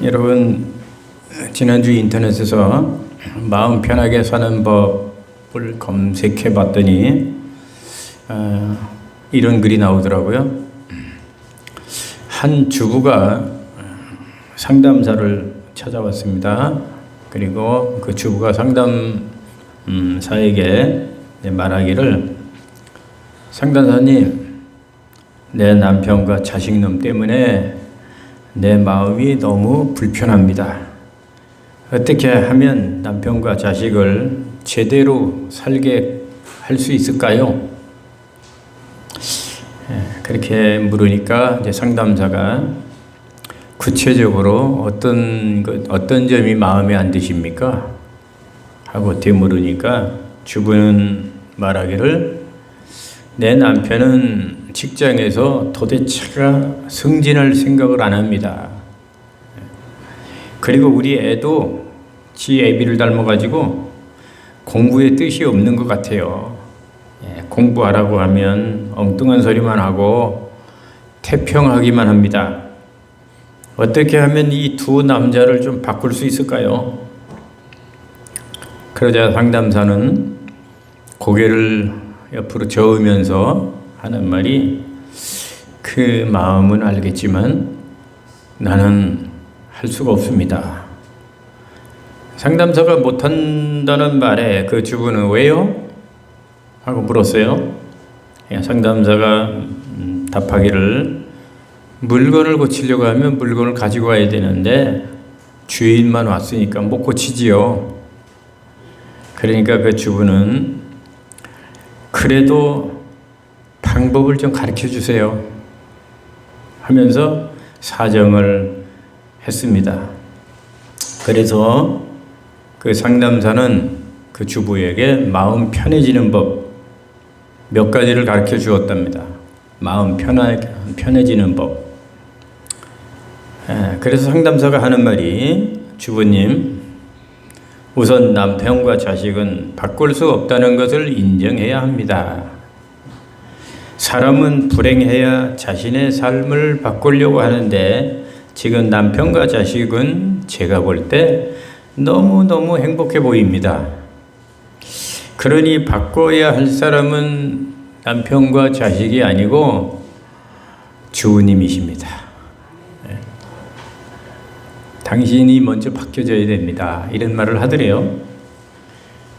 여러분, 지난주 인터넷에서 마음 편하게 사는 법을 검색해 봤더니 이런 글이 나오더라고요. 한 주부가 상담사를 찾아왔습니다. 그리고 그 주부가 상담사에게 말하기를, 상담사님, 내 남편과 자식놈 때문에 내 마음이 너무 불편합니다. 어떻게 하면 남편과 자식을 제대로 살게 할 수 있을까요? 그렇게 물으니까 이제 상담사가 구체적으로 어떤 점이 마음에 안 드십니까? 하고 되물으니까 주부는 말하기를, 내 남편은 직장에서 도대체가 승진할 생각을 안 합니다. 그리고 우리 애도 지 애비를 닮아가지고 공부에 뜻이 없는 것 같아요. 공부하라고 하면 엉뚱한 소리만 하고 태평하기만 합니다. 어떻게 하면 이 두 남자를 좀 바꿀 수 있을까요? 그러자 상담사는 고개를 옆으로 저으면서 하는 말이, 그 마음은 알겠지만 나는 할 수가 없습니다. 상담사가 못한다는 말에 그 주부는 왜요? 하고 물었어요. 상담사가 답하기를, 물건을 고치려고 하면 물건을 가지고 와야 되는데 주인만 왔으니까 못 고치지요. 그러니까 그 주부는, 그래도 방법을 좀 가르쳐 주세요 하면서 사정을 했습니다. 그래서 그 상담사는 그 주부에게 마음 편해지는 법 몇 가지를 가르쳐 주었답니다. 마음 편해지는 법. 그래서 상담사가 하는 말이, 주부님, 우선 남편과 자식은 바꿀 수 없다는 것을 인정해야 합니다. 사람은 불행해야 자신의 삶을 바꾸려고 하는데 지금 남편과 자식은 제가 볼 때 너무너무 행복해 보입니다. 그러니 바꿔야 할 사람은 남편과 자식이 아니고 주님이십니다. 당신이 먼저 바뀌어져야 됩니다. 이런 말을 하더래요.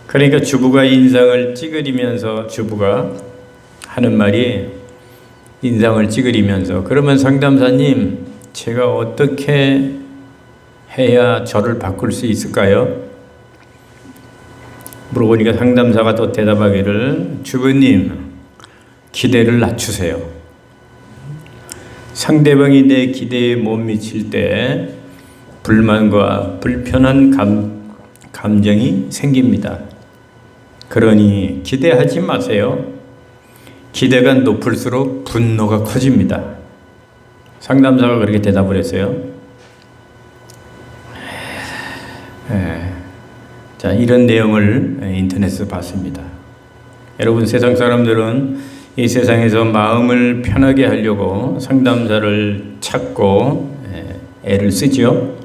그러니까 주부가 인상을 찌그리면서, 주부가 하는 말이 인상을 찌그리면서, 그러면 상담사님, 제가 어떻게 해야 저를 바꿀 수 있을까요? 물어보니까 상담사가 또 대답하기를, 주부님, 기대를 낮추세요. 상대방이 내 기대에 못 미칠 때 불만과 불편한 감정이 생깁니다. 그러니 기대하지 마세요. 기대가 높을수록 분노가 커집니다. 상담사가 그렇게 대답을 했어요. 자, 이런 내용을 인터넷에서 봤습니다. 여러분, 세상 사람들은 이 세상에서 마음을 편하게 하려고 상담사를 찾고 애를 쓰죠.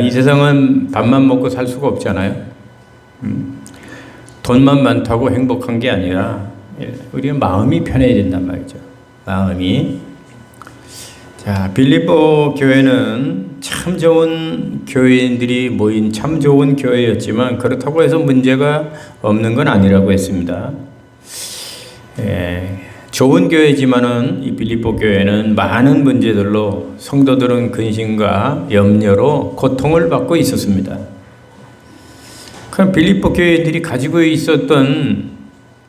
이 세상은 밥만 먹고 살 수가 없잖아요. 돈만 많다고 행복한 게 아니라 우리가 마음이 편해야 된단 말이죠. 마음이. 자, 빌립보 교회는 참 좋은 교회인들이 모인 참 좋은 교회였지만 그렇다고 해서 문제가 없는 건 아니라고 했습니다. 좋은 교회지만은 이 빌립보 교회는 많은 문제들로 성도들은 근심과 염려로 고통을 받고 있었습니다. 그럼 빌립보 교회들이 가지고 있었던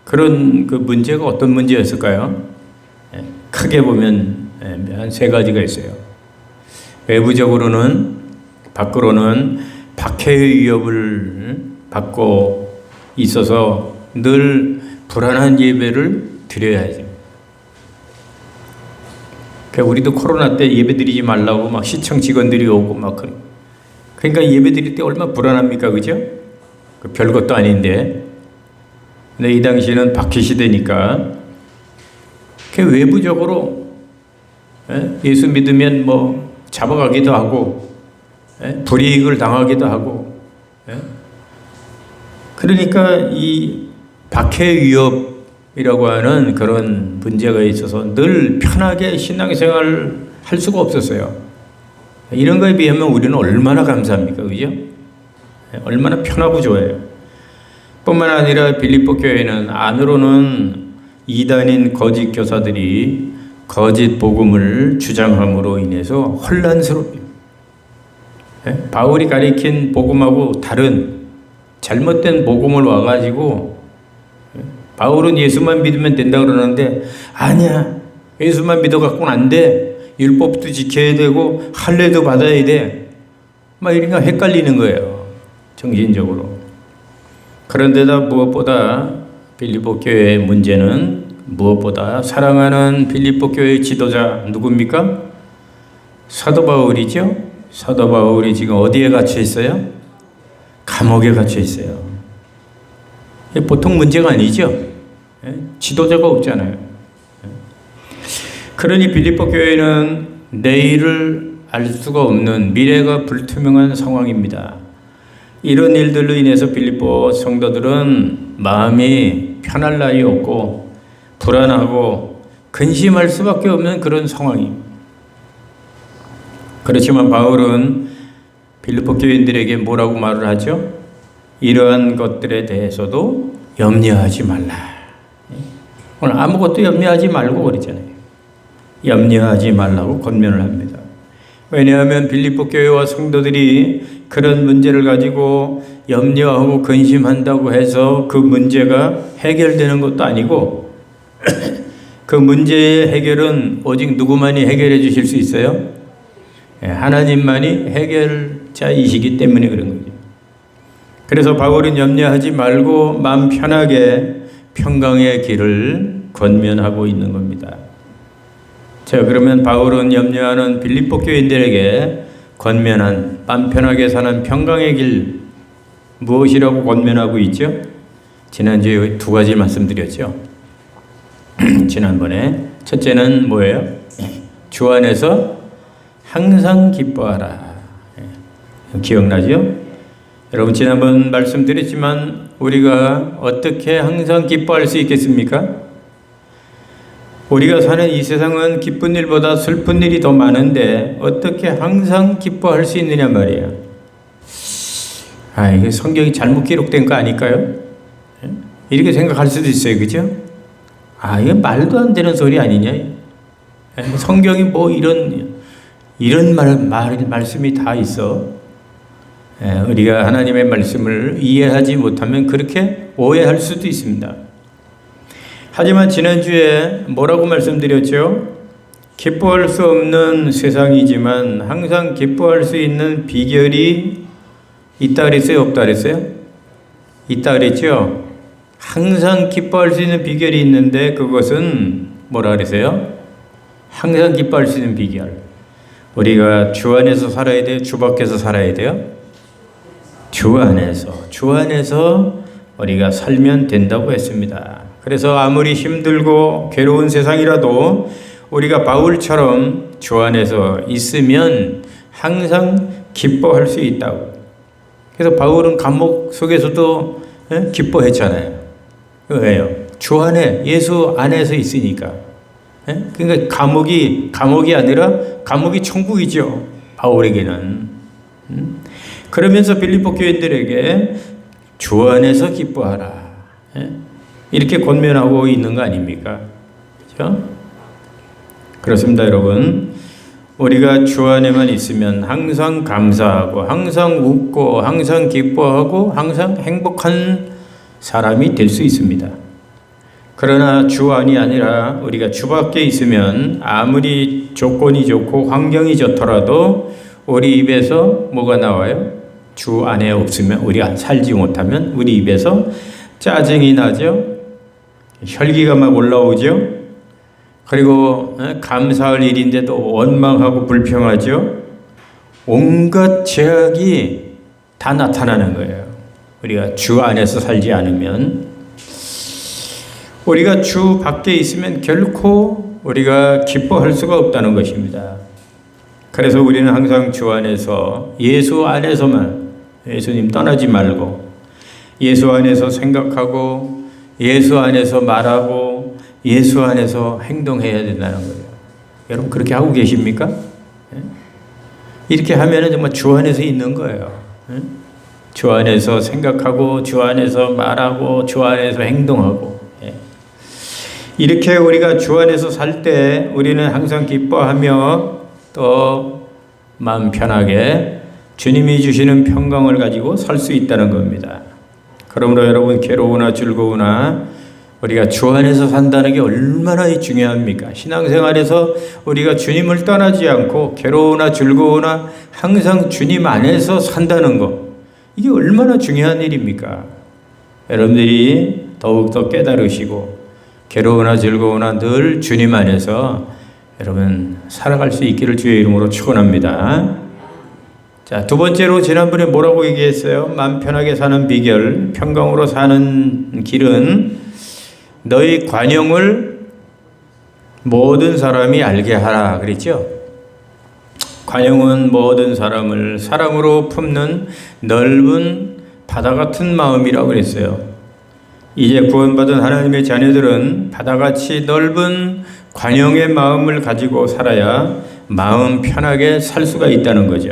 그런 그 문제가 어떤 문제였을까요? 크게 보면 한 세 가지가 있어요. 외부적으로는, 밖으로는 박해의 위협을 받고 있어서 늘 불안한 예배를 드려야 해요. 그러니까 우리도 코로나 때 예배 드리지 말라고 막 시청 직원들이 오고 막 그러니까 예배 드릴 때 얼마나 불안합니까, 그죠? 별것도 아닌데. 근데 이 당시에는 박해 시대니까 그 외부적으로 예수 믿으면 뭐 잡아가기도 하고 불이익을 당하기도 하고 그러니까 이 박해 위협이라고 하는 그런 문제가 있어서 늘 편하게 신앙생활을 할 수가 없었어요. 이런 거에 비하면 우리는 얼마나 감사합니까? 그죠? 얼마나 편하고 좋아요. 뿐만 아니라 빌립보 교회는 안으로는 이단인 거짓 교사들이 거짓 복음을 주장함으로 인해서 혼란스럽습니다. 바울이 가리킨 복음하고 다른 잘못된 복음을 와가지고 바울은 예수만 믿으면 된다 그러는데 아니야, 예수만 믿어갖고는 안 돼. 율법도 지켜야 되고 할례도 받아야 돼. 막 이러니까 헷갈리는 거예요, 정신적으로. 그런데다 무엇보다 빌립보 교회의 문제는 무엇보다 사랑하는 빌립보 교회의 지도자 누굽니까? 사도 바울이죠. 사도 바울이 지금 어디에 갇혀 있어요? 감옥에 갇혀 있어요. 보통 문제가 아니죠. 지도자가 없잖아요. 그러니 빌립보 교회는 내일을 알 수가 없는 미래가 불투명한 상황입니다. 이런 일들로 인해서 빌립보 성도들은 마음이 편할 날이 없고 불안하고 근심할 수밖에 없는 그런 상황입니다. 그렇지만 바울은 빌립보 교인들에게 뭐라고 말을 하죠? 이러한 것들에 대해서도 염려하지 말라. 오늘 아무것도 염려하지 말고 그러잖아요. 염려하지 말라고 권면을 합니다. 왜냐하면 빌립보 교회와 성도들이 그런 문제를 가지고 염려하고 근심한다고 해서 그 문제가 해결되는 것도 아니고 그 문제의 해결은 오직 누구만이 해결해 주실 수 있어요? 하나님만이 해결자이시기 때문에 그런 거죠. 그래서 바울은 염려하지 말고 마음 편하게 평강의 길을 권면하고 있는 겁니다. 자, 그러면 바울은 염려하는 빌립보 교인들에게 권면한 마음 편하게 사는 평강의 길 무엇이라고 권면하고 있죠? 지난주에 두 가지 말씀드렸죠. 지난번에 첫째는 뭐예요? 주 안에서 항상 기뻐하라. 기억나죠? 여러분 지난번 말씀드렸지만 우리가 어떻게 항상 기뻐할 수 있겠습니까? 우리가 사는 이 세상은 기쁜 일보다 슬픈 일이 더 많은데 어떻게 항상 기뻐할 수 있느냐 말이에요. 이게 성경이 잘못 기록된 거 아닐까요? 이렇게 생각할 수도 있어요. 그죠? 이게 말도 안 되는 소리 아니냐? 성경이 뭐 이런 말씀이 다 있어. 우리가 하나님의 말씀을 이해하지 못하면 그렇게 오해할 수도 있습니다. 하지만 지난주에 뭐라고 말씀드렸죠? 기뻐할 수 없는 세상이지만 항상 기뻐할 수 있는 비결이 있다 그랬어요? 없다 그랬어요? 있다 그랬죠? 항상 기뻐할 수 있는 비결이 있는데 그것은 뭐라 그랬어요? 항상 기뻐할 수 있는 비결. 우리가 주 안에서 살아야 돼요? 주 밖에서 살아야 돼요? 주 안에서 우리가 살면 된다고 했습니다. 그래서 아무리 힘들고 괴로운 세상이라도 우리가 바울처럼 주 안에서 있으면 항상 기뻐할 수 있다고. 그래서 바울은 감옥 속에서도 기뻐했잖아요. 왜요? 주 안에, 예수 안에서 있으니까. 그러니까 감옥이 아니라 감옥이 천국이죠. 바울에게는. 그러면서 빌립보 교인들에게 주 안에서 기뻐하라. 이렇게 권면하고 있는 거 아닙니까? 그렇죠? 그렇습니다, 여러분. 우리가 주 안에만 있으면 항상 감사하고 항상 웃고 항상 기뻐하고 항상 행복한 사람이 될 수 있습니다. 그러나 주 안이 아니라 우리가 주 밖에 있으면 아무리 조건이 좋고 환경이 좋더라도 우리 입에서 뭐가 나와요? 주 안에 없으면, 우리가 살지 못하면 우리 입에서 짜증이 나죠. 혈기가 막 올라오죠. 그리고 감사할 일인데도 원망하고 불평하죠. 온갖 죄악이 다 나타나는 거예요. 우리가 주 안에서 살지 않으면. 우리가 주 밖에 있으면 결코 우리가 기뻐할 수가 없다는 것입니다. 그래서 우리는 항상 주 안에서, 예수 안에서만, 예수님 떠나지 말고 예수 안에서 생각하고 예수 안에서 말하고 예수 안에서 행동해야 된다는 거예요. 여러분 그렇게 하고 계십니까? 이렇게 하면 정말 주 안에서 있는 거예요. 주 안에서 생각하고 주 안에서 말하고 주 안에서 행동하고. 이렇게 우리가 주 안에서 살 때 우리는 항상 기뻐하며 또 마음 편하게 주님이 주시는 평강을 가지고 살 수 있다는 겁니다. 그러므로 여러분 괴로우나 즐거우나 우리가 주 안에서 산다는 게 얼마나 중요합니까? 신앙생활에서 우리가 주님을 떠나지 않고 괴로우나 즐거우나 항상 주님 안에서 산다는 거, 이게 얼마나 중요한 일입니까? 여러분들이 더욱더 깨달으시고 괴로우나 즐거우나 늘 주님 안에서 여러분 살아갈 수 있기를 주의 이름으로 축원합니다. 자, 두 번째로 지난번에 뭐라고 얘기했어요? 마음 편하게 사는 비결, 평강으로 사는 길은 너희 관용을 모든 사람이 알게 하라 그랬죠? 관용은 모든 사람을 사랑으로 품는 넓은 바다 같은 마음이라고 그랬어요. 이제 구원받은 하나님의 자녀들은 바다같이 넓은 관용의 마음을 가지고 살아야 마음 편하게 살 수가 있다는 거죠.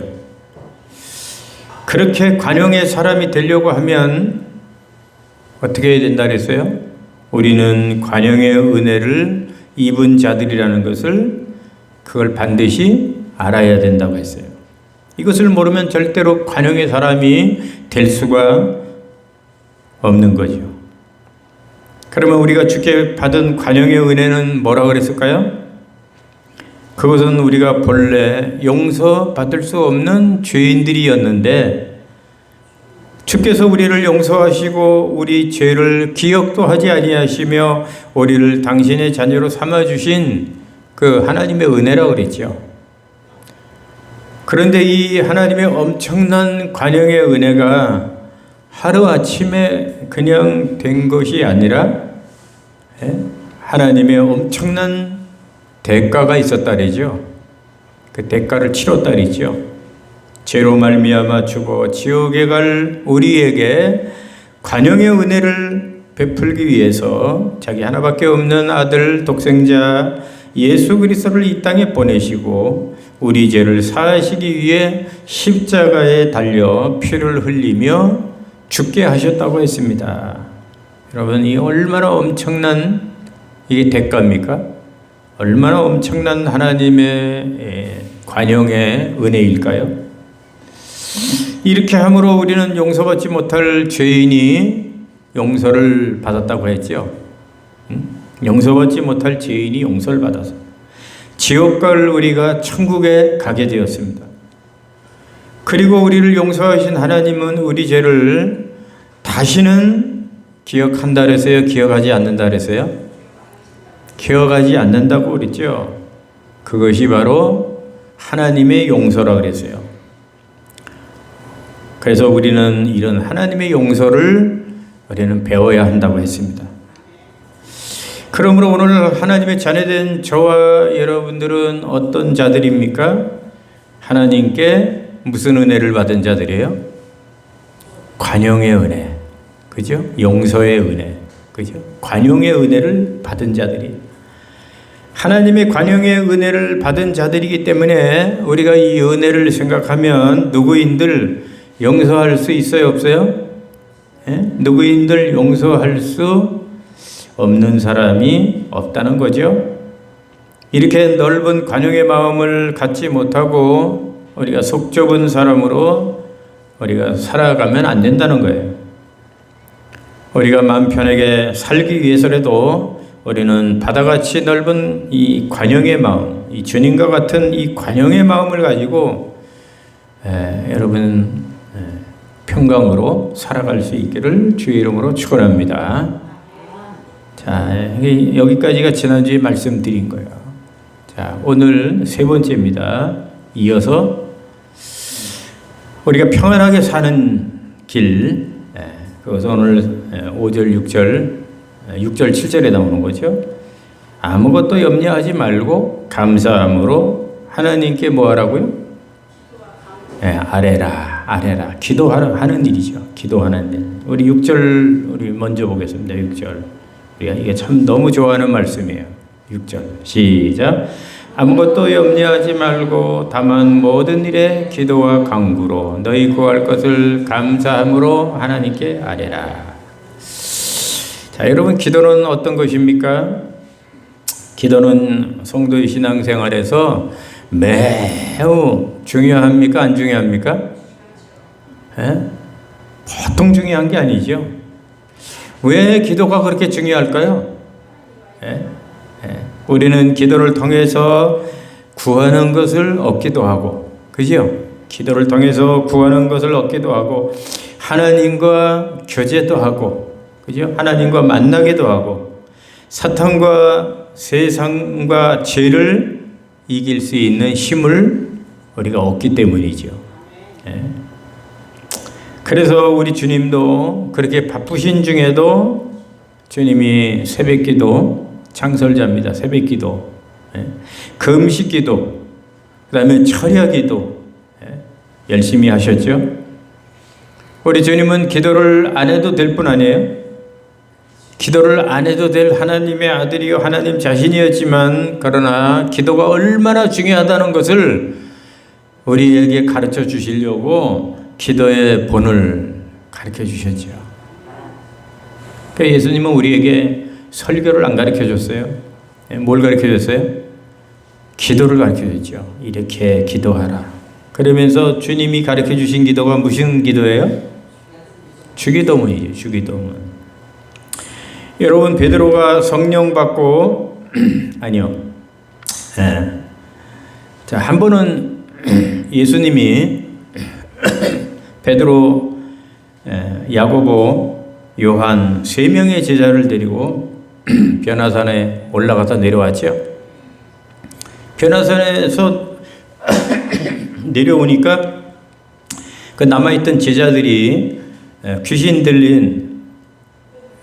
그렇게 관용의 사람이 되려고 하면 어떻게 해야 된다 그랬어요? 우리는 관용의 은혜를 입은 자들이라는 것을 그걸 반드시 알아야 된다고 했어요. 이것을 모르면 절대로 관용의 사람이 될 수가 없는 거죠. 그러면 우리가 주께 받은 관용의 은혜는 뭐라고 그랬을까요? 그것은 우리가 본래 용서받을 수 없는 죄인들이었는데 주께서 우리를 용서하시고 우리 죄를 기억도 하지 아니하시며 우리를 당신의 자녀로 삼아주신 그 하나님의 은혜라고 그랬죠. 그런데 이 하나님의 엄청난 관용의 은혜가 하루아침에 그냥 된 것이 아니라 하나님의 엄청난 대가가 있었다 그러죠. 그 대가를 치렀다 그러죠. 죄로 말미암아 죽어 지옥에 갈 우리에게 관용의 은혜를 베풀기 위해서 자기 하나밖에 없는 아들 독생자 예수 그리스도를 이 땅에 보내시고 우리 죄를 사하시기 위해 십자가에 달려 피를 흘리며 죽게 하셨다고 했습니다. 여러분, 이 얼마나 엄청난 이게 대가입니까? 얼마나 엄청난 하나님의 관용의 은혜일까요? 이렇게 함으로 우리는 용서받지 못할 죄인이 용서를 받았다고 했죠. 용서받지 못할 죄인이 용서를 받아서 지옥 갈 우리가 천국에 가게 되었습니다. 그리고 우리를 용서하신 하나님은 우리 죄를 다시는 기억한다 그랬어요? 기억하지 않는다 그랬어요? 기억하지 않는다고 그랬죠. 그것이 바로 하나님의 용서라고 그랬어요. 그래서 우리는 이런 하나님의 용서를 우리는 배워야 한다고 했습니다. 그러므로 오늘 하나님의 자녀된 저와 여러분들은 어떤 자들입니까? 하나님께 무슨 은혜를 받은 자들이에요? 관용의 은혜, 그죠? 용서의 은혜, 그죠? 관용의 은혜를 받은 자들이 하나님의 관용의 은혜를 받은 자들이기 때문에 우리가 이 은혜를 생각하면 누구인들 용서할 수 있어요, 없어요? 누구인들 용서할 수 없는 사람이 없다는 거죠. 이렇게 넓은 관용의 마음을 갖지 못하고 우리가 속 좁은 사람으로 우리가 살아가면 안 된다는 거예요. 우리가 마음 편하게 살기 위해서라도 우리는 바다같이 넓은 이 관용의 마음, 이 주님과 같은 이 관용의 마음을 가지고 여러분 평강으로 살아갈 수 있기를 주의 이름으로 축원합니다. 자, 여기까지가 지난주에 말씀드린 거예요. 자, 오늘 세 번째입니다. 이어서 우리가 평안하게 사는 길, 그것은 오늘 5절, 6절, 7절에 나오는 거죠. 아무것도 염려하지 말고 감사함으로 하나님께 뭐 하라고요? 아뢰라. 기도하는 일이죠. 기도하는 일. 우리 6절 우리 먼저 보겠습니다. 6절. 우리가 이게 참 너무 좋아하는 말씀이에요. 6절 시작. 아무것도 염려하지 말고 다만 모든 일에 기도와 간구로 너희 구할 것을 감사함으로 하나님께 아뢰라. 자, 여러분, 기도는 어떤 것입니까? 기도는 성도의 신앙생활에서 매우 중요합니까? 안 중요합니까? 보통 중요한 게 아니죠. 왜 기도가 그렇게 중요할까요? 우리는 기도를 통해서 구하는 것을 얻기도 하고, 그죠? 기도를 통해서 구하는 것을 얻기도 하고, 하나님과 교제도 하고, 그죠? 하나님과 만나기도 하고, 사탄과 세상과 죄를 이길 수 있는 힘을 우리가 얻기 때문이죠. 그래서 우리 주님도 그렇게 바쁘신 중에도 주님이 새벽기도 창설자입니다. 새벽기도, 금식기도, 그 다음에 철야기도 열심히 하셨죠. 우리 주님은 기도를 안 해도 될 뿐 아니에요. 기도를 안 해도 될 하나님의 아들이요 하나님 자신이었지만, 그러나 기도가 얼마나 중요하다는 것을 우리에게 가르쳐 주시려고 기도의 본을 가르쳐 주셨죠. 그러니까 예수님은 우리에게 설교를 안 가르쳐 줬어요. 뭘 가르쳐 줬어요? 기도를 가르쳐 줬죠. 이렇게 기도하라. 그러면서 주님이 가르쳐 주신 기도가 무슨 기도예요? 주기도문이에요. 주기도문. 여러분, 베드로가 성령 받고 아니요. 자, 한 번은 예수님이 베드로, 야고보, 요한 세 명의 제자를 데리고 변화산에 올라가서 내려왔죠. 변화산에서 내려오니까 그 남아있던 제자들이 귀신 들린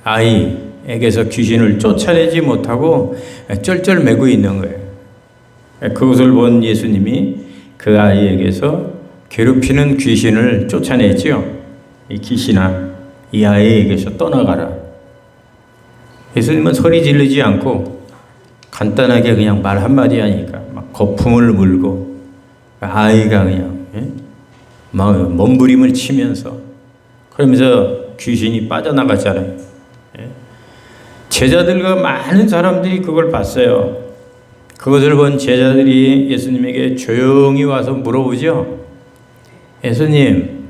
아이에게서 귀신을 쫓아내지 못하고 쩔쩔매고 있는 거예요. 그것을 본 예수님이 그 아이에게서 괴롭히는 귀신을 쫓아냈죠. 이 귀신아, 이 아이에게서 떠나가라. 예수님은 소리 지르지 않고 간단하게 그냥 말 한마디 하니까 막 거품을 물고 아이가 그냥 막 몸부림을 치면서 그러면서 귀신이 빠져나갔잖아요. 제자들과 많은 사람들이 그걸 봤어요. 그것을 본 제자들이 예수님에게 조용히 와서 물어보죠. 예수님,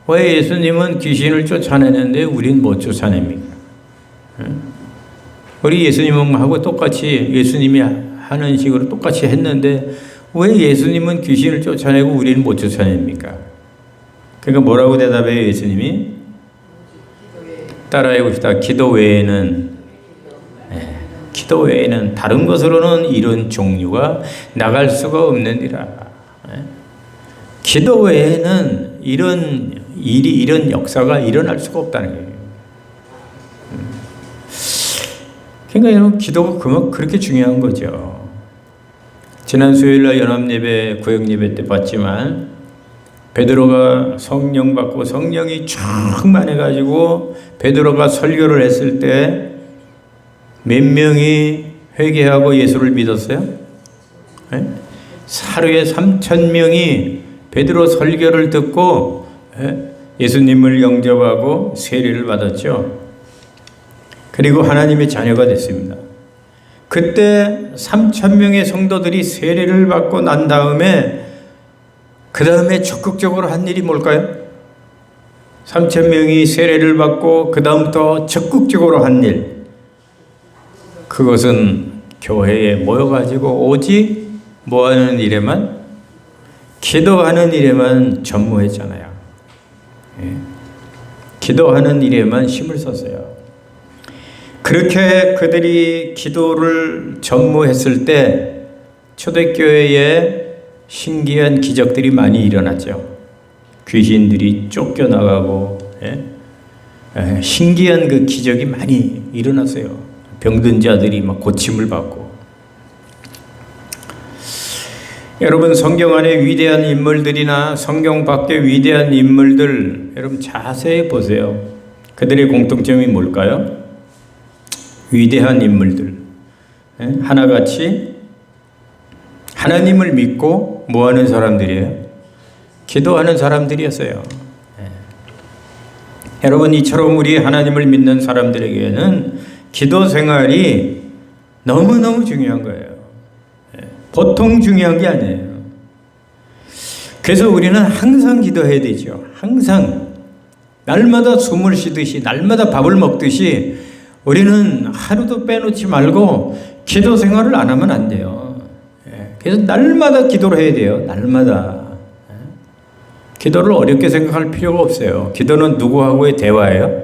왜 예수님은 귀신을 쫓아내는데 우린 못 쫓아냅니까? 우리 예수님하고 똑같이 예수님이 하는 식으로 똑같이 했는데 왜 예수님은 귀신을 쫓아내고 우리는 못 쫓아냅니까? 그러니까 뭐라고 대답해요, 예수님이? 따라해 봅시다. 기도 외에는 다른 것으로는 이런 종류가 나갈 수가 없느니라. 기도 외에는 이런 일이, 이런 역사가 일어날 수가 없다는 거예요. 그러니까 여러분, 기도가 그렇게 중요한 거죠. 지난 수요일날 연합예배, 구역예배 때 봤지만 베드로가 성령 받고 성령이 충만해가지고 베드로가 설교를 했을 때 몇 명이 회개하고 예수를 믿었어요? 하루에 3,000명이 베드로 설교를 듣고 예수님을 영접하고 세례를 받았죠. 그리고 하나님의 자녀가 됐습니다. 그때 3,000명의 성도들이 세례를 받고 난 다음에 그 다음에 적극적으로 한 일이 뭘까요? 3,000명이 세례를 받고 그 다음부터 적극적으로 한 일, 그것은 교회에 모여가지고 오직 뭐하는 일에만, 기도하는 일에만 전무했잖아요. 기도하는 일에만 힘을 썼어요. 그렇게 그들이 기도를 전무했을 때 초대교회에 신기한 기적들이 많이 일어났죠. 귀신들이 쫓겨나가고, 신기한 그 기적이 많이 일어났어요. 병든 자들이 막 고침을 받고. 여러분 성경 안에 위대한 인물들이나 성경 밖의 위대한 인물들 여러분 자세히 보세요. 그들의 공통점이 뭘까요? 위대한 인물들 하나같이 하나님을 믿고 뭐하는 사람들이에요? 기도하는 사람들이었어요. 여러분 이처럼 우리 하나님을 믿는 사람들에게는 기도 생활이 너무너무 중요한 거예요. 보통 중요한 게 아니에요. 그래서 우리는 항상 기도해야 되죠. 항상 날마다 숨을 쉬듯이 날마다 밥을 먹듯이 우리는 하루도 빼놓지 말고 기도 생활을 안 하면 안 돼요. 그래서 날마다 기도를 해야 돼요. 날마다. 기도를 어렵게 생각할 필요가 없어요. 기도는 누구하고의 대화예요?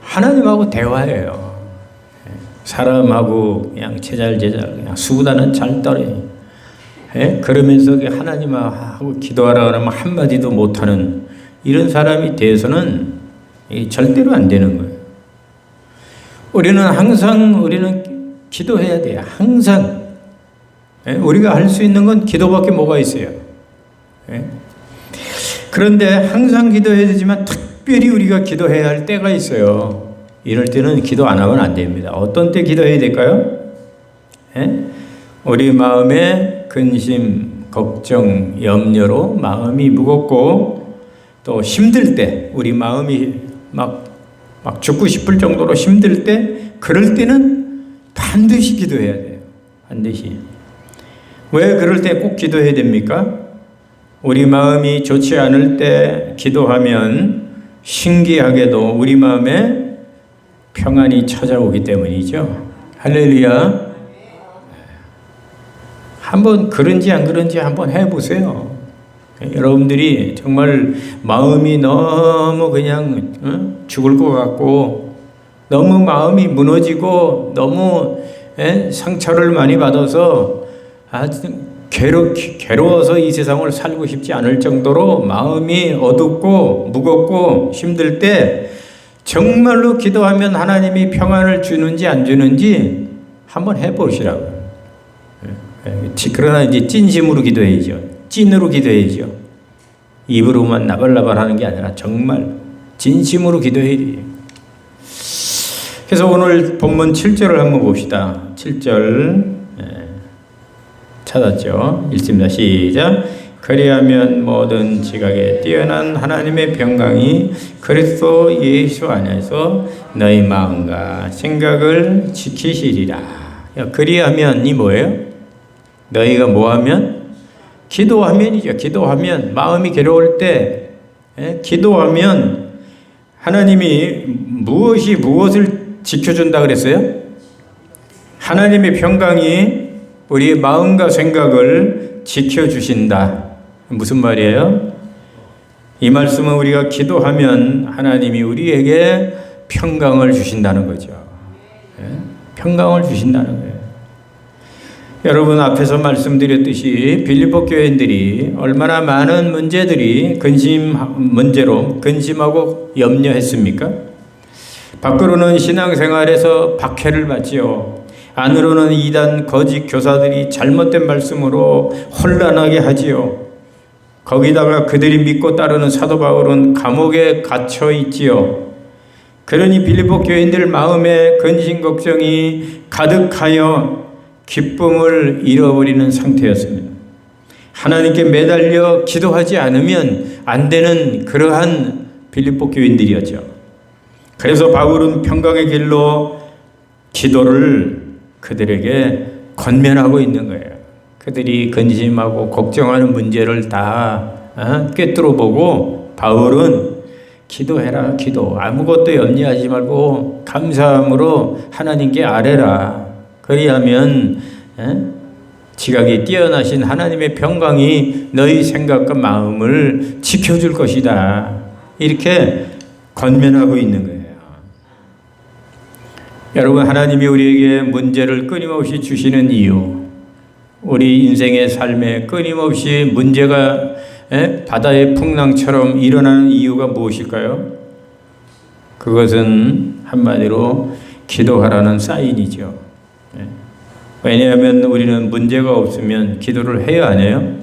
하나님하고 대화예요. 사람하고 그냥 제잘제잘 그냥 수다는 잘 떨어요. 그러면서 하나님하고 기도하라 그러면 한마디도 못하는 이런 사람이 돼서는 절대로 안 되는 거예요. 우리는 기도해야 돼요. 항상. 우리가 할 수 있는 건 기도밖에 뭐가 있어요. 그런데 항상 기도해야 되지만 특별히 우리가 기도해야 할 때가 있어요. 이럴 때는 기도 안 하면 안 됩니다. 어떤 때 기도해야 될까요? 우리 마음에 근심, 걱정, 염려로 마음이 무겁고 또 힘들 때 우리 마음이 막 죽고 싶을 정도로 힘들 때 그럴 때는 반드시 기도해야 돼요. 반드시. 왜 그럴 때 꼭 기도해야 됩니까? 우리 마음이 좋지 않을 때 기도하면 신기하게도 우리 마음에 평안이 찾아오기 때문이죠. 할렐루야. 한번 그런지 안 그런지 한번 해보세요. 여러분들이 정말 마음이 너무 그냥 죽을 것 같고 너무 마음이 무너지고 너무 상처를 많이 받아서 괴로워서 이 세상을 살고 싶지 않을 정도로 마음이 어둡고 무겁고 힘들 때 정말로 기도하면 하나님이 평안을 주는지 안 주는지 한번 해보시라고요. 그러나 이제 진심으로 기도해야죠. 찐으로 기도해야죠. 입으로만 나발나발 하는 게 아니라 정말 진심으로 기도해야 돼요. 그래서 오늘 본문 7절을 한번 봅시다. 7절 찾았죠? 읽습니다. 시작. 그리하면 모든 지각에 뛰어난 하나님의 평강이 그리스도 예수 안에서 너희 마음과 생각을 지키시리라. 그리하면이 뭐예요? 너희가 뭐하면? 기도하면이죠. 기도하면 마음이 괴로울 때 기도하면 하나님이 무엇을 지켜준다 그랬어요? 하나님의 평강이 우리의 마음과 생각을 지켜주신다. 무슨 말이에요? 이 말씀은 우리가 기도하면 하나님이 우리에게 평강을 주신다는 거죠. 평강을 주신다는 거예요. 여러분 앞에서 말씀드렸듯이 빌립보 교인들이 얼마나 많은 문제들이 문제로 근심하고 염려했습니까? 밖으로는 신앙생활에서 박해를 받지요. 안으로는 이단 거짓 교사들이 잘못된 말씀으로 혼란하게 하지요. 거기다가 그들이 믿고 따르는 사도 바울은 감옥에 갇혀 있지요. 그러니 빌립보 교인들 마음에 근심 걱정이 가득하여 기쁨을 잃어버리는 상태였습니다. 하나님께 매달려 기도하지 않으면 안 되는 그러한 빌립보 교인들이었죠. 그래서 바울은 평강의 길로 기도를 그들에게 권면하고 있는 거예요. 그들이 근심하고 걱정하는 문제를 다 꿰뚫어 보고 바울은 기도해라. 기도. 아무것도 염려하지 말고 감사함으로 하나님께 아뢰라. 그리하면 지각이 뛰어나신 하나님의 평강이 너희 생각과 마음을 지켜줄 것이다. 이렇게 권면하고 있는 거예요. 여러분 하나님이 우리에게 문제를 끊임없이 주시는 이유, 우리 인생의 삶에 끊임없이 문제가 바다의 풍랑처럼 일어나는 이유가 무엇일까요? 그것은 한마디로 기도하라는 사인이죠. 왜냐하면 우리는 문제가 없으면 기도를 해야 안 해요?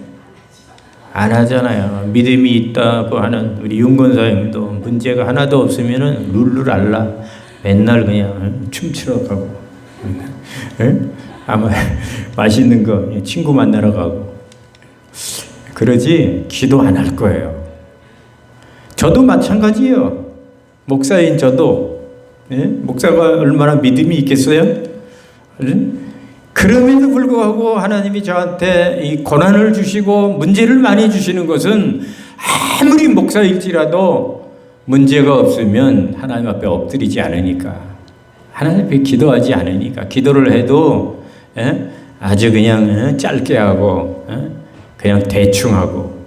안 하잖아요. 믿음이 있다고 하는 우리 윤건사님도 문제가 하나도 없으면은 룰루랄라 맨날 그냥 춤추러 가고, 아마 맛있는 거 친구 만나러 가고 그러지 기도 안 할 거예요. 저도 마찬가지예요. 목사인 저도 목사가 얼마나 믿음이 있겠어요? 그럼에도 불구하고 하나님이 저한테 이 고난을 주시고 문제를 많이 주시는 것은 아무리 목사일지라도 문제가 없으면 하나님 앞에 엎드리지 않으니까, 하나님 앞에 기도하지 않으니까, 기도를 해도 아주 그냥 짧게 하고 그냥 대충 하고.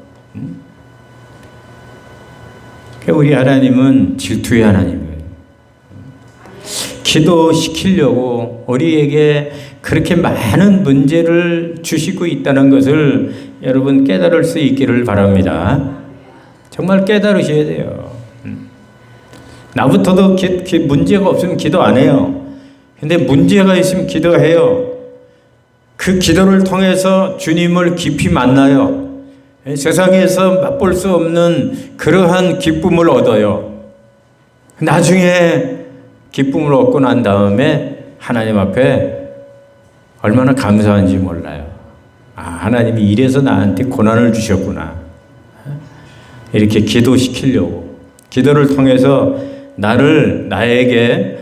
우리 하나님은 질투의 하나님이에요. 기도시키려고 우리에게 그렇게 많은 문제를 주시고 있다는 것을 여러분 깨달을 수 있기를 바랍니다. 정말 깨달으셔야 돼요. 나부터도 문제가 없으면 기도 안 해요. 근데 문제가 있으면 기도해요. 그 기도를 통해서 주님을 깊이 만나요. 세상에서 맛볼 수 없는 그러한 기쁨을 얻어요. 나중에 기쁨을 얻고 난 다음에 하나님 앞에 얼마나 감사한지 몰라요. 하나님이 이래서 나한테 고난을 주셨구나. 이렇게 기도시키려고, 기도를 통해서 나에게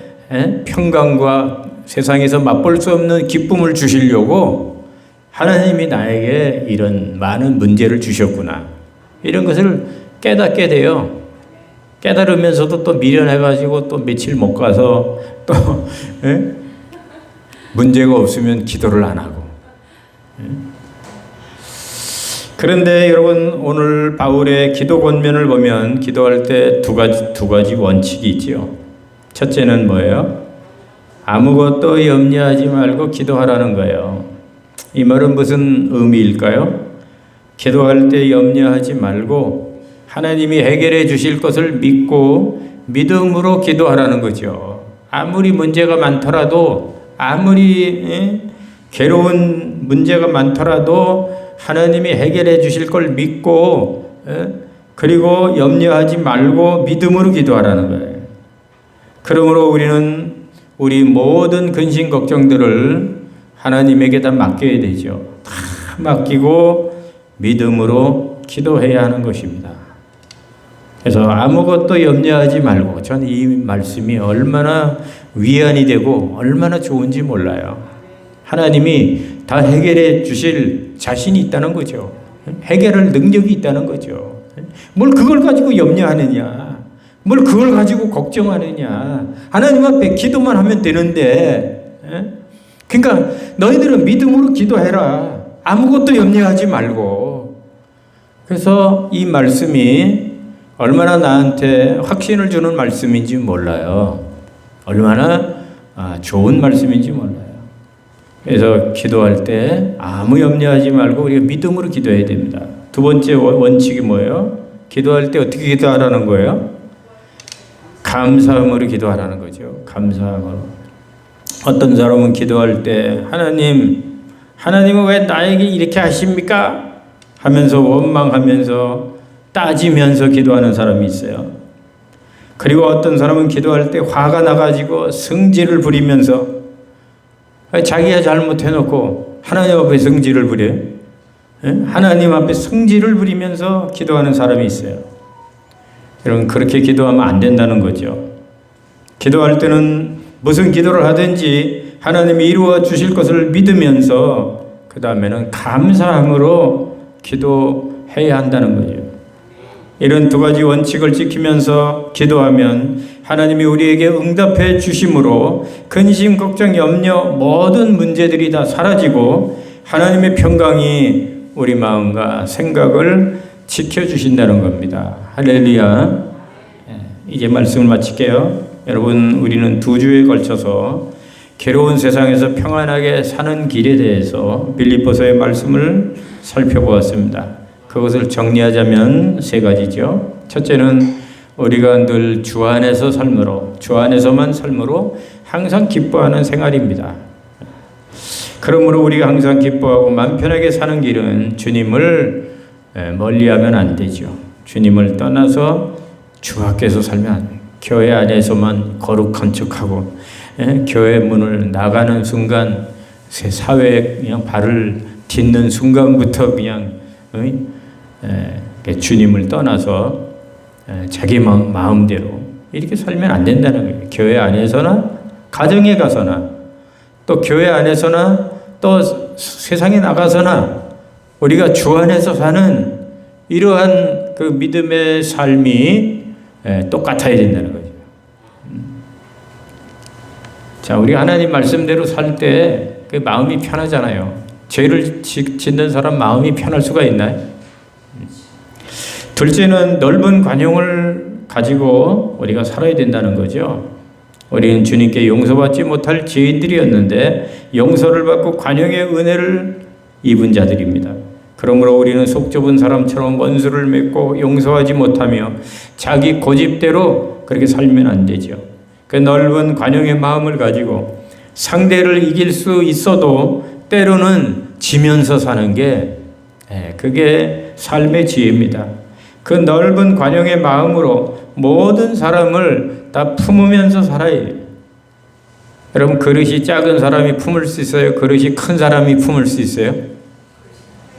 평강과 세상에서 맛볼 수 없는 기쁨을 주시려고 하나님이 나에게 이런 많은 문제를 주셨구나. 이런 것을 깨닫게 돼요. 깨달으면서도 또 미련해가지고 또 며칠 못 가서 또 문제가 없으면 기도를 안 하고. 그런데 여러분, 오늘 바울의 기도 권면을 보면 기도할 때 두 가지 원칙이 있지요. 첫째는 뭐예요? 아무것도 염려하지 말고 기도하라는 거예요. 이 말은 무슨 의미일까요? 기도할 때 염려하지 말고 하나님이 해결해 주실 것을 믿고 믿음으로 기도하라는 거죠. 아무리 문제가 많더라도, 아무리 괴로운 문제가 많더라도 하나님이 해결해 주실 걸 믿고, 그리고 염려하지 말고 믿음으로 기도하라는 거예요. 그러므로 우리는 우리 모든 근심 걱정들을 하나님에게 다 맡겨야 되죠. 다 맡기고 믿음으로 기도해야 하는 것입니다. 그래서 아무것도 염려하지 말고, 저는 이 말씀이 얼마나 위안이 되고 얼마나 좋은지 몰라요. 하나님이 다 해결해 주실 자신이 있다는 거죠. 해결할 능력이 있다는 거죠. 뭘 그걸 가지고 염려하느냐, 뭘 그걸 가지고 걱정하느냐. 하나님 앞에 기도만 하면 되는데, 그러니까 너희들은 믿음으로 기도해라. 아무것도 염려하지 말고. 그래서 이 말씀이 얼마나 나한테 확신을 주는 말씀인지 몰라요. 얼마나 좋은 말씀인지 몰라요. 그래서 기도할 때 아무 염려하지 말고 우리가 믿음으로 기도해야 됩니다. 두 번째 원칙이 뭐예요? 기도할 때 어떻게 기도하라는 거예요? 감사함으로 기도하라는 거죠. 감사함으로. 어떤 사람은 기도할 때 하나님은 왜 나에게 이렇게 하십니까? 하면서 원망하면서 따지면서 기도하는 사람이 있어요. 그리고 어떤 사람은 기도할 때 화가 나가지고 성질을 부리면서, 자기가 잘못해놓고 하나님 앞에 성질을 부려요. 하나님 앞에 성질을 부리면서 기도하는 사람이 있어요. 여러분, 그렇게 기도하면 안 된다는 거죠. 기도할 때는 무슨 기도를 하든지 하나님이 이루어 주실 것을 믿으면서 그 다음에는 감사함으로 기도해야 한다는 거죠. 이런 두 가지 원칙을 지키면서 기도하면 하나님이 우리에게 응답해 주심으로 근심, 걱정, 염려 모든 문제들이 다 사라지고 하나님의 평강이 우리 마음과 생각을 지켜주신다는 겁니다. 할렐루야. 이제 말씀을 마칠게요. 여러분, 우리는 2주에 걸쳐서 괴로운 세상에서 평안하게 사는 길에 대해서 빌립보서의 말씀을 살펴보았습니다. 그것을 정리하자면 3가지죠. 첫째는 우리가 늘 주 안에서 삶으로, 주 안에서만 삶으로 항상 기뻐하는 생활입니다. 그러므로 우리가 항상 기뻐하고 마음 편하게 사는 길은 주님을 멀리하면 안 되죠. 주님을 떠나서 주 앞에서 살면 안 돼요. 교회 안에서만 거룩한 척하고 교회 문을 나가는 순간 새 사회에 그냥 발을 딛는 순간부터 그냥 주님을 떠나서 자기 마음대로 이렇게 살면 안 된다는 거예요. 교회 안에서나 가정에 가서나 또 교회 안에서나 또 세상에 나가서나 우리가 주 안에서 사는 이러한 그 믿음의 삶이 똑같아야 된다는 거죠. 자, 우리 하나님 말씀대로 살 때 그 마음이 편하잖아요. 죄를 짓는 사람 마음이 편할 수가 있나요? 둘째는 넓은 관용을 가지고 우리가 살아야 된다는 거죠. 우리는 주님께 용서받지 못할 죄인들이었는데 용서를 받고 관용의 은혜를 입은 자들입니다. 그러므로 우리는 속 좁은 사람처럼 원수를 맺고 용서하지 못하며 자기 고집대로 그렇게 살면 안 되죠. 그 넓은 관용의 마음을 가지고 상대를 이길 수 있어도 때로는 지면서 사는 게 그게 삶의 지혜입니다. 그 넓은 관용의 마음으로 모든 사람을 다 품으면서 살아야 해요. 여러분, 그릇이 작은 사람이 품을 수 있어요? 그릇이 큰 사람이 품을 수 있어요?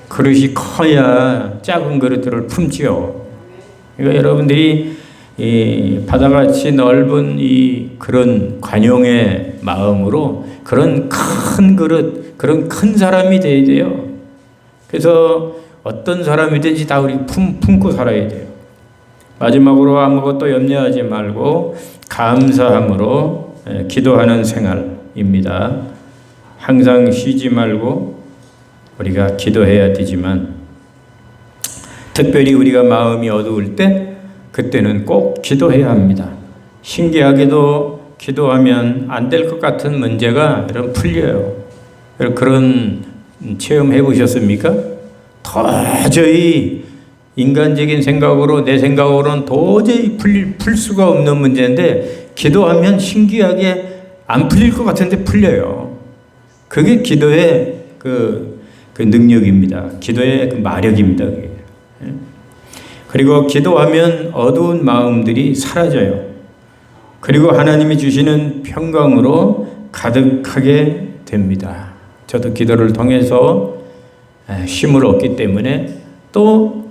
그릇이 커야 작은 그릇들을 품지요. 그러니까 여러분들이 이 바다같이 넓은 그런 관용의 마음으로 그런 큰 그릇, 그런 큰 사람이 돼야 돼요. 그래서 어떤 사람이든지 다 우리 품고 살아야 돼요. 마지막으로 아무것도 염려하지 말고 감사함으로 기도하는 생활입니다. 항상 쉬지 말고 우리가 기도해야 되지만 특별히 우리가 마음이 어두울 때 그때는 꼭 기도해야 합니다. 신기하게도 기도하면 안 될 것 같은 문제가 여러분 풀려요. 그런 체험 해보셨습니까? 도저히 인간적인 생각으로 내 생각으로는 도저히 풀 수가 없는 문제인데 기도하면 신기하게 안 풀릴 것 같은데 풀려요. 그게 기도의 그 능력입니다. 기도의 그 마력입니다. 그게. 그리고 기도하면 어두운 마음들이 사라져요. 그리고 하나님이 주시는 평강으로 가득하게 됩니다. 저도 기도를 통해서 힘을 얻기 때문에 또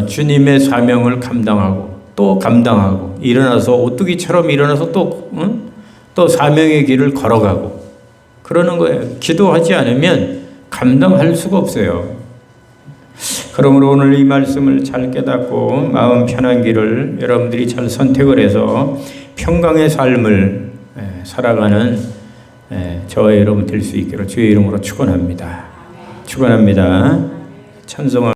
주님의 사명을 감당하고 또 감당하고 일어나서 오뚜기처럼 일어나서 또 사명의 길을 걸어가고 그러는 거예요. 기도하지 않으면 감당할 수가 없어요. 그러므로 오늘 이 말씀을 잘 깨닫고 마음 편한 길을 여러분들이 잘 선택을 해서 평강의 삶을 살아가는 저와 여러분 될 수 있기를 주의 이름으로 축원합니다. 축원합니다. 찬송을